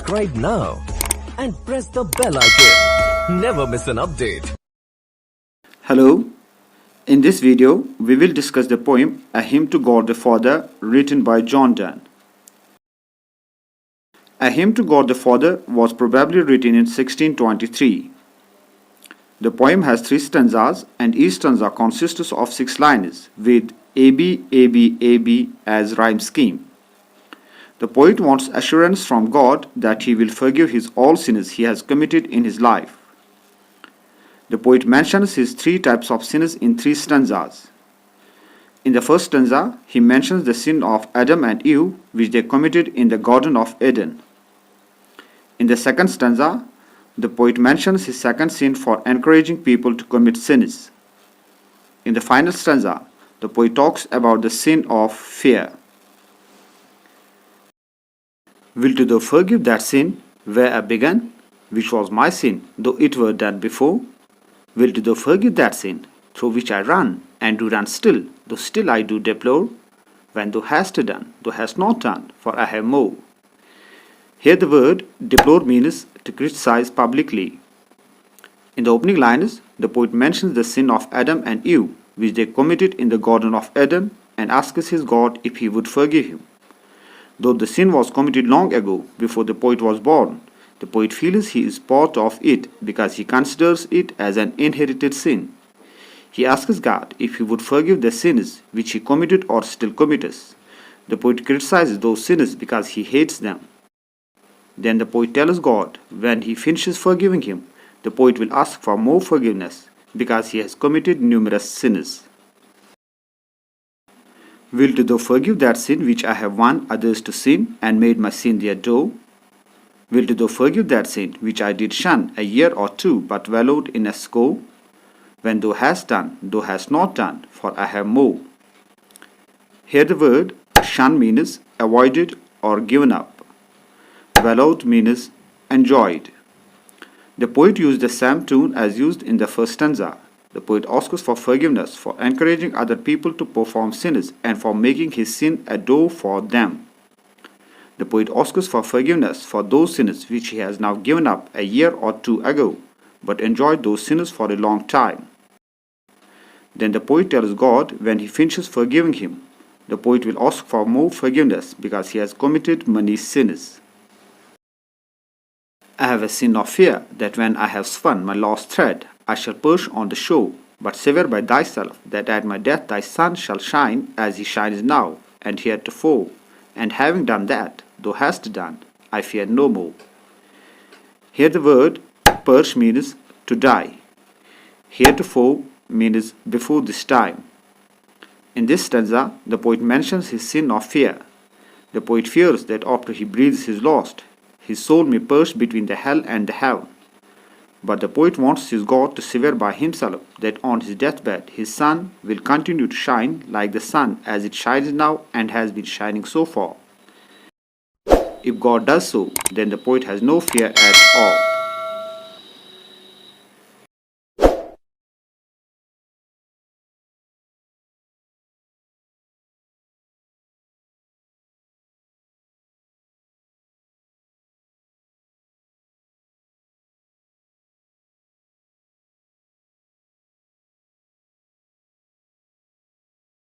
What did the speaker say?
subscribe now and press the bell icon. Never miss an update. Hello. In this video, we will discuss the poem A Hymn to God the Father written by Donne. A Hymn to God the Father was probably written in 1623. The poem has 3 stanzas and each stanza consists of 6 lines with AB, AB, AB as rhyme scheme. The poet wants assurance from God that he will forgive his all sins he has committed in his life. The poet mentions his 3 types of sins in 3 stanzas. In the first stanza, he mentions the sin of Adam and Eve which they committed in the Garden of Eden. In the second stanza, the poet mentions his second sin for encouraging people to commit sins. In the final stanza, the poet talks about the sin of fear. Wilt thou forgive that sin where I began, which was my sin, though it were done before? Wilt thou forgive that sin through which I run, and do run still, though still I do deplore? When thou hast done, thou hast not done, for I have more. Here the word deplore means to criticize publicly. In the opening lines, the poet mentions the sin of Adam and Eve, which they committed in the Garden of Eden, and asks his God if he would forgive him. Though the sin was committed long ago, before the poet was born, the poet feels he is part of it because he considers it as an inherited sin. He asks God if he would forgive the sins which he committed or still commits. The poet criticizes those sins because he hates them. Then the poet tells God when he finishes forgiving him, the poet will ask for more forgiveness because he has committed numerous sins. Wilt thou forgive that sin which I have won others to sin and made my sin their doe? Wilt thou forgive that sin which I did shun a year or 2 but wallowed in a score? When thou hast done, thou hast not done, for I have more. Here the word shun means avoided or given up. Wallowed means enjoyed. The poet used the same tune as used in the first stanza. The poet asks for forgiveness for encouraging other people to perform sins and for making his sin a doe for them. The poet asks for forgiveness for those sins which he has now given up a year or 2 ago, but enjoyed those sins for a long time. Then the poet tells God when he finishes forgiving him, the poet will ask for more forgiveness because he has committed many sins. I have a sin of fear that when I have spun my last thread, I shall perish on the shore, but swear by thyself that at my death thy sun shall shine as he shines now, and heretofore, and having done that, thou hast done, I fear no more. Here the word perish means to die. Heretofore means before this time. In this stanza, the poet mentions his sin of fear. The poet fears that after he breathes his last, his soul may perish between the hell and the heaven. But the poet wants his God to swear by himself that on his deathbed his sun will continue to shine like the sun as it shines now and has been shining so far. If God does so, then the poet has no fear at all.